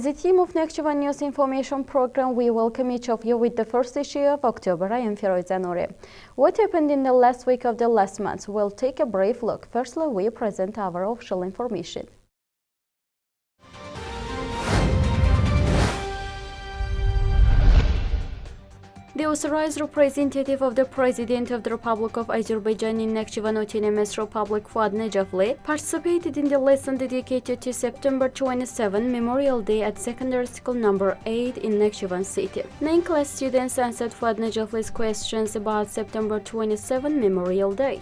As a team of Nakhchivan News Information Program, we welcome each of you with the first issue of October. I am Firoza Nouri. What happened in the last week of the last month? We'll take a brief look. Firstly, we present our official information. The authorized representative of the President of the Republic of Azerbaijan in Nakhchivan Autonomous Republic, Fuad Necafli, participated in the lesson dedicated to September 27 Memorial Day at Secondary School number 8 in Nakhchivan city. 9 class students answered Fuad Necafli's questions about September 27 Memorial Day.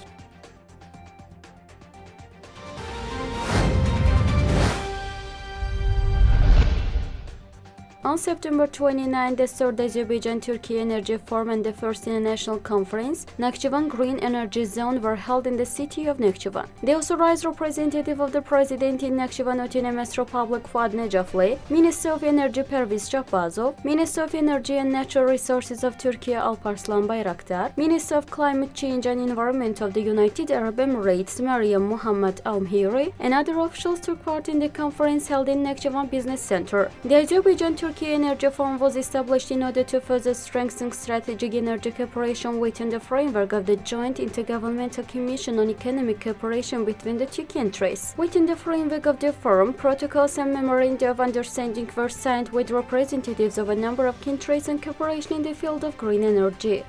On September 29, the third Azerbaijan-Turkey Energy Forum and the first international conference, Nakhchivan Green Energy Zone, were held in the city of Nakhchivan. The authorized representative of the President in Nakhchivan Autonomous Republic, Fuad Necafli, Minister of Energy Perviz Shahbazov, Minister of Energy and Natural Resources of Turkey Alparslan Bayraktar, Minister of Climate Change and Environment of the United Arab Emirates Maryam Mohammed Al-Mhiri, and other officials took part in the conference held in Nakhchivan Business Center. The Azerbaijan-Turkey Energy Forum was established in order to further strengthen strategic energy cooperation within the framework of the Joint Intergovernmental Commission on Economic Cooperation between the two countries. Within the framework of the forum, protocols and memoranda of understanding were signed with representatives of a number of countries and cooperation in the field of green energy.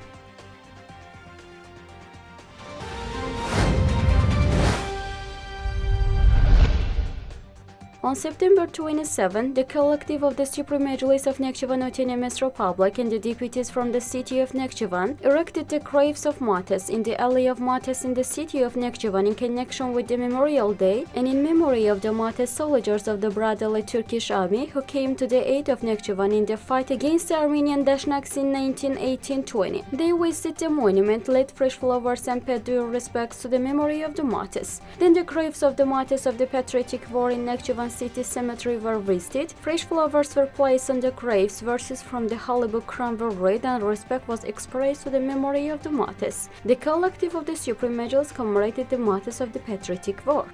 On September 27, the collective of the Supreme Majlis of Nakhchivan Autonomous Republic and the deputies from the city of Nakhchivan erected the graves of martyrs in the alley of martyrs in the city of Nakhchivan in connection with the Memorial Day and in memory of the martyr soldiers of the brotherly Turkish army who came to the aid of Nakhchivan in the fight against the Armenian Dashnaks in 1918-20. They visited the monument, laid fresh flowers and paid due respects to the memory of the martyrs. Then the graves of the martyrs of the Patriotic War in Nakhchivan City Cemetery were visited, fresh flowers were placed on the graves, verses from the Holy Book Quran were read, and respect was expressed to the memory of the martyrs. The collective of the Supreme Majlis commemorated the martyrs of the Patriotic War.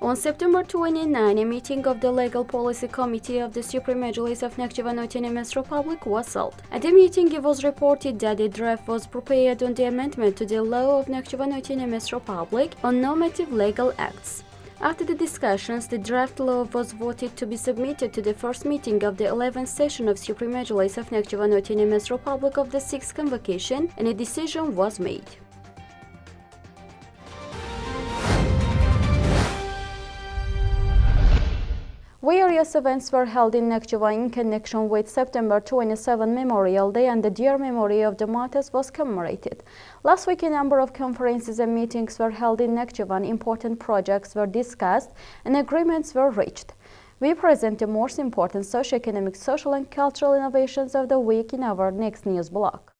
On September 29, a meeting of the Legal Policy Committee of the Supreme Majlis of Nakhchivan Autonomous Republic was held. At the meeting, it was reported that a draft was prepared on the amendment to the law of Nakhchivan Autonomous Republic on normative legal acts. After the discussions, the draft law was voted to be submitted to the first meeting of the 11th session of Supreme Majlis of Nakhchivan Autonomous Republic of the 6th convocation, and a decision was made. Various events were held in Nakhchivan in connection with September 27 Memorial Day, and the dear memory of the martyrs was commemorated. Last week, a number of conferences and meetings were held in Nakhchivan. Important projects were discussed and agreements were reached. We present the most important socio-economic, social and cultural innovations of the week in our next news block.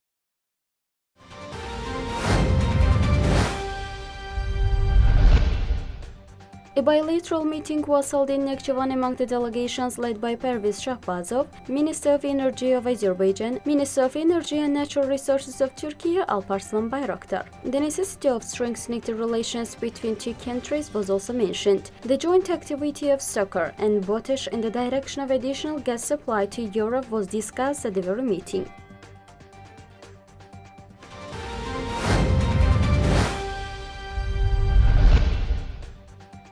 A bilateral meeting was held in Nakhchivan among the delegations led by Perviz Shahbazov, Minister of Energy of Azerbaijan, Minister of Energy and Natural Resources of Turkey Alparslan Bayraktar. The necessity of strengthening the relations between two countries was also mentioned. The joint activity of soccer and potash in the direction of additional gas supply to Europe was discussed at the very meeting.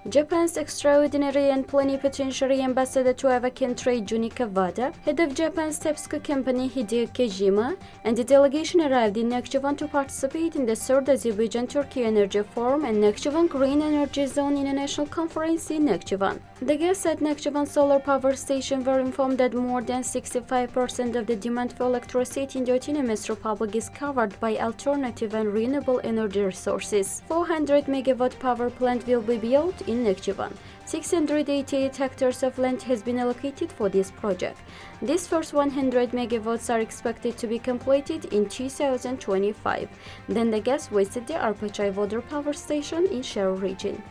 Japan's extraordinary and plenipotentiary ambassador to our country, Junika Wada, head of Japan's TEPSCO company Hideo Kojima, and the delegation arrived in Nakhchivan to participate in the third Azerbaijan-Turkey Energy Forum and Nakhchivan Green Energy Zone International Conference in Nakhchivan. The guests at Nakhchivan Solar Power Station were informed that more than 65% of the demand for electricity in the Autonomous Republic is covered by alternative and renewable energy resources. 400 megawatt power plant will be built in Nakhchivan. 688 hectares of land has been allocated for this project. These first 100 megawatts are expected to be completed in 2025. Then the guests visited the Arpachai water power station in Shero region.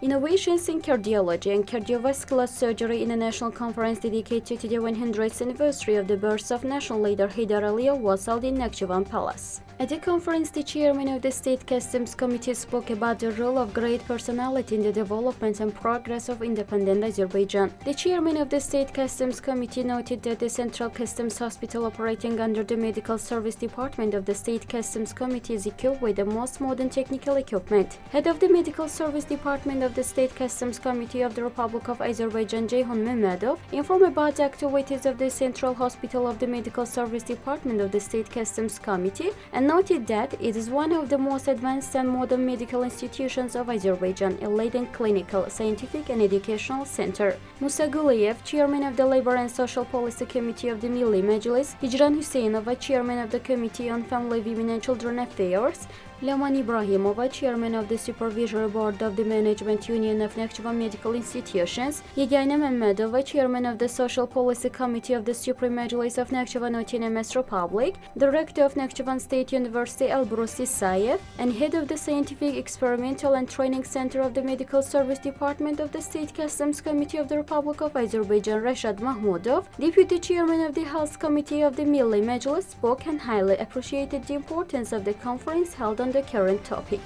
Innovations in Cardiology and Cardiovascular Surgery in a national conference dedicated to the 100th anniversary of the birth of national leader Haydar Aliyev was held in Nakhchivan Palace. At the conference, the chairman of the State Customs Committee spoke about the role of great personality in the development and progress of independent Azerbaijan. The chairman of the State Customs Committee noted that the Central Customs Hospital operating under the Medical Service Department of the State Customs Committee is equipped with the most modern technical equipment. Head of the Medical Service Department of the State Customs Committee of the Republic of Azerbaijan, Ceyhun Mehmedov, informed about the activities of the Central Hospital of the Medical Service Department of the State Customs Committee and noted that it is one of the most advanced and modern medical institutions of Azerbaijan, a leading clinical, scientific and educational center. Musa Guliyev, chairman of the Labor and Social Policy Committee of the Milli Meclis, Hicran Hüseyinova, chairman of the Committee on Family, Women and Children Affairs, Laman Ibrahimova, chairman of the Supervisory Board of the Management Union of Nakhchivan Medical Institutions, Yegane Mehmedova, chairman of the Social Policy Committee of the Supreme Meclis of Nakhchivan Autonomous Republic, director of Nakhchivan State University Elbrus Isayev, and head of the Scientific, Experimental and Training Center of the Medical Service Department of the State Customs Committee of the Republic of Azerbaijan, Rashad Mahmudov, deputy chairman of the Health Committee of the Milli Meclis, spoke and highly appreciated the importance of the conference held on the current topic.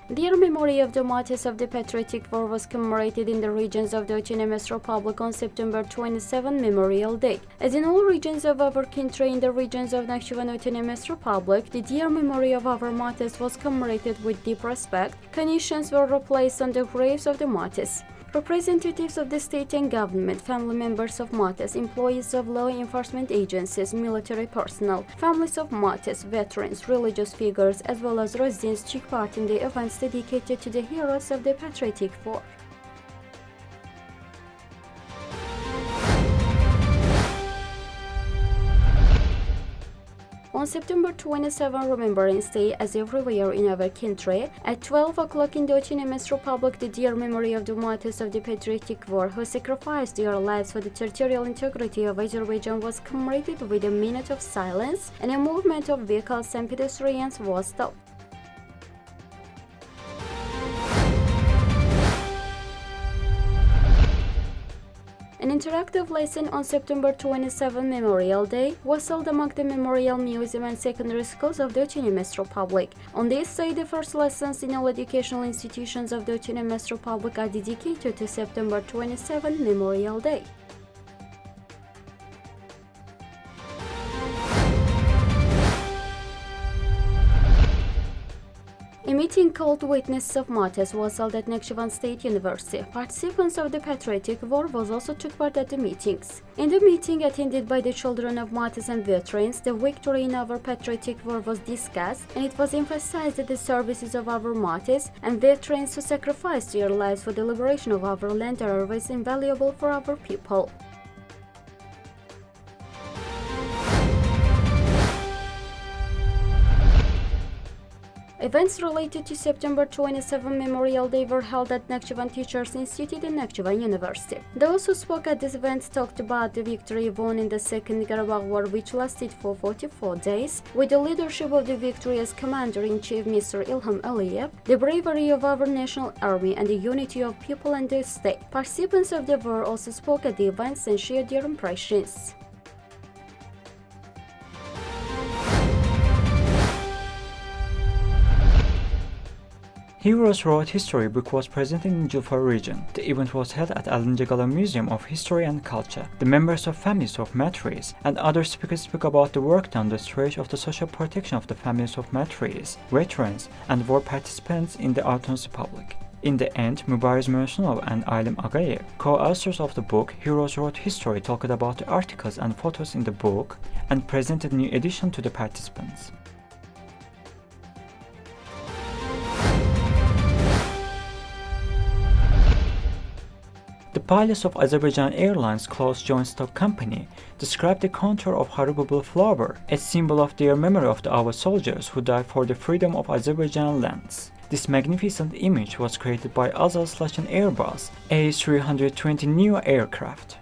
The year memory of the martyrs of the Patriotic War was commemorated in the regions of the Autonomous Republic on September 27 Memorial Day. As in all regions of our country, in the regions of Nakhchivan Autonomous Republic, the dear memory of our martyrs was commemorated with deep respect. Carnations were replaced on the graves of the martyrs. Representatives of the state and government, family members of martyrs, employees of law enforcement agencies, military personnel, families of martyrs, veterans, religious figures, as well as residents took part in the events dedicated to the heroes of the Patriotic War. On September 27 Remembrance Day, as everywhere in our country, at 12 o'clock in the Autonomous Republic, the dear memory of the martyrs of the Patriotic War who sacrificed their lives for the territorial integrity of Azerbaijan was commemorated with a minute of silence, and a movement of vehicles and pedestrians was stopped. An interactive lesson on September 27 Memorial Day was held among the Memorial Museum and secondary schools of the Autonomous Republic. On this day, the first lessons in all educational institutions of the Autonomous Republic are dedicated to September 27 Memorial Day. A meeting called Witnesses of Martyrs was held at Nakhchivan State University. Participants of the Patriotic War also took part at the meetings. In the meeting attended by the children of martyrs and veterans, the victory in our Patriotic War was discussed, and it was emphasized that the services of our martyrs and veterans who sacrificed their lives for the liberation of our land are always invaluable for our people. Events related to September 27 Memorial Day were held at Nakhchivan Teachers Institute and Nakhchivan University. Those who spoke at this event talked about the victory won in the Second Karabakh War, which lasted for 44 days, with the leadership of the victorious Commander-in-Chief Mr. Ilham Aliyev, the bravery of our national army, and the unity of people and the state. Participants of the war also spoke at the events and shared their impressions. Heroes Wrote History book was presented in Julfa region. The event was held at Alıncıgala Museum of History and Culture. The members of families of martyrs and other speakers spoke about the work done to stretch of the social protection of the families of martyrs, veterans, and war participants in the Autonomous Republic. In the end, Mübariz Möhsenov and Aylem Agayev, co-authors of the book Heroes Wrote History, talked about the articles and photos in the book and presented new edition to the participants. The pilots of Azerbaijan Airlines close joint stock company described the contour of Haribabul flower, a symbol of their memory of our soldiers who died for the freedom of Azerbaijan lands. This magnificent image was created by Azaz/an Airbus A320 neo aircraft.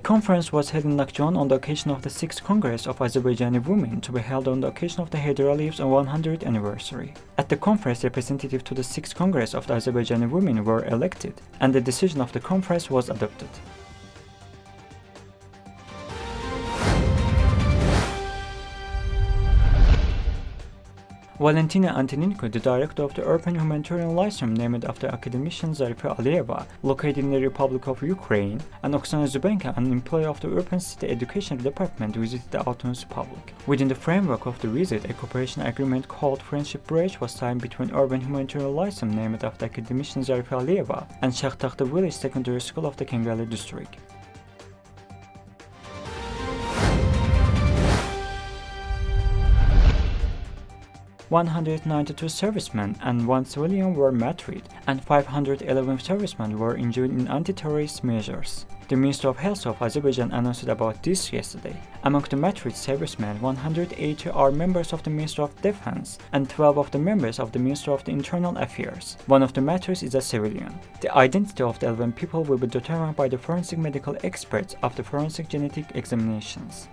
conference was held in Nakhchivan on the occasion of the 6th Congress of Azerbaijani Women to be held on the occasion of the Haydar Aliyev's 100th anniversary. At the conference, representatives to the 6th Congress of the Azerbaijani Women were elected, and the decision of the conference was adopted. Valentina Antoninenko, the director of the Urban Humanitarian Lyceum named after academician Zarifa Aliyeva, located in the Republic of Ukraine, and Oksana Zubenka, an employee of the Urban City Education Department, visited the Autonomous Republic. Within the framework of the visit, a cooperation agreement called Friendship Bridge was signed between Urban Humanitarian Lyceum named after academician Zarifa Aliyeva and Shakhtakhta Village Secondary School of the Kengali district. 192 servicemen and 1 civilian were martyred, and 511 servicemen were injured in anti-terrorist measures. The Minister of Health of Azerbaijan announced about this yesterday. Among the martyred servicemen, 180 are members of the Ministry of Defense and 12 of the members of the Ministry of the Internal Affairs. One of the martyrs is a civilian. The identity of the 11 people will be determined by the forensic medical experts after forensic genetic examinations.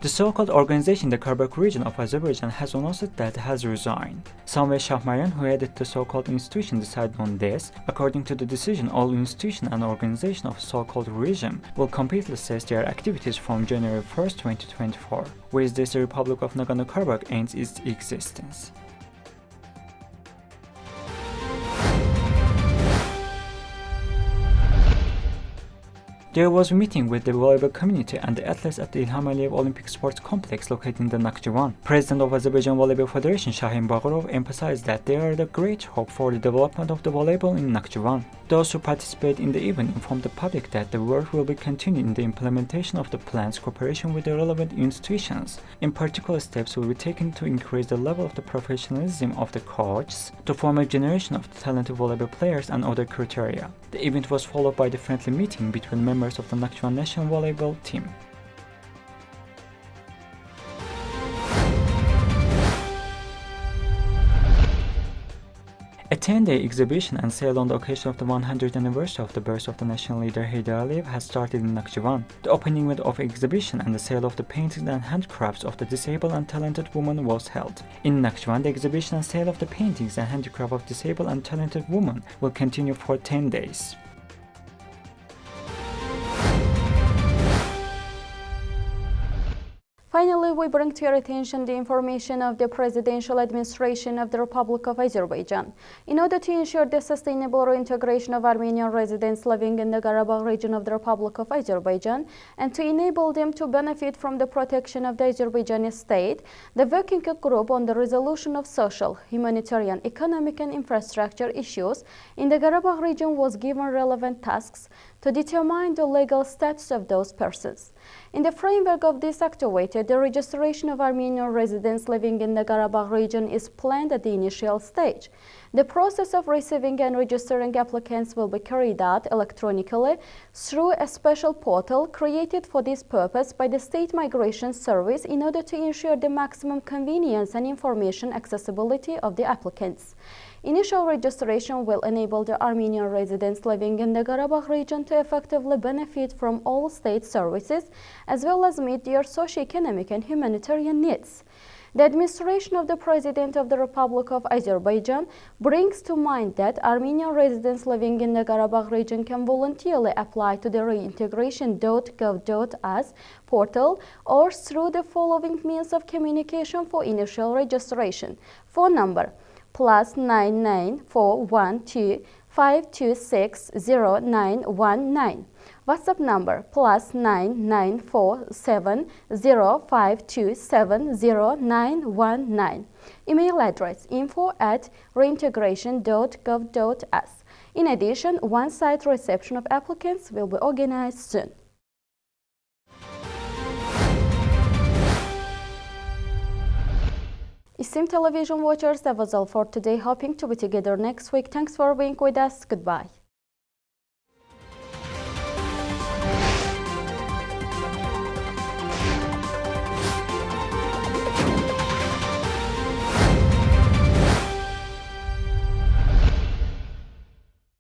The so-called organization in the Karabakh region of Azerbaijan has announced that it has resigned. Samvel Shahmaryan, who headed the so-called institution, decided on this. According to the decision, all institutions and organizations of the so-called regime will completely cease their activities from January 1, 2024. With this, the Republic of Nagorno-Karabakh ends its existence. There was a meeting with the volleyball community and the athletes at the İlham Aliyev Olympic Sports Complex located in the Nakhchivan. President of Azerbaijan Volleyball Federation Shahin Baghurov emphasized that there are the great hope for the development of the volleyball in Nakhchivan. Those who participate in the event informed the public that the work will be continued in the implementation of the plan's cooperation with the relevant institutions. In particular, steps will be taken to increase the level of the professionalism of the coaches, to form a generation of talented volleyball players and other criteria. The event was followed by the friendly meeting between members of the Nakhchivan national volleyball team. A 10-day exhibition and sale on the occasion of the 100th anniversary of the birth of the national leader Haydar Aliyev has started in Nakhchivan. The opening of the exhibition and the sale of the paintings and handicrafts of the disabled and talented women was held. In Nakhchivan, the exhibition and sale of the paintings and handicrafts of disabled and talented women will continue for 10 days. Finally, we bring to your attention the information of the Presidential Administration of the Republic of Azerbaijan. In order to ensure the sustainable reintegration of Armenian residents living in the Karabakh region of the Republic of Azerbaijan and to enable them to benefit from the protection of the Azerbaijani state, the Working Group on the Resolution of Social, Humanitarian, Economic and Infrastructure Issues in the Karabakh region was given relevant tasks to determine the legal status of those persons. In the framework of this activity, the registration of Armenian residents living in the Karabakh region is planned at the initial stage. The process of receiving and registering applicants will be carried out electronically through a special portal created for this purpose by the State Migration Service in order to ensure the maximum convenience and information accessibility of the applicants. Initial registration will enable the Armenian residents living in the Karabakh region to effectively benefit from all state services as well as meet their socio-economic and humanitarian needs. The administration of the President of the Republic of Azerbaijan brings to mind that Armenian residents living in the Karabakh region can voluntarily apply to the reintegration.gov.az portal or through the following means of communication for initial registration. Phone number +99412 5260919. WhatsApp number +9947052701919. Email address info@reintegration.gov.az. In addition, one-site reception of applicants will be organized soon. Esteemed television watchers, that was all for today. Hoping to be together next week. Thanks for being with us. Goodbye.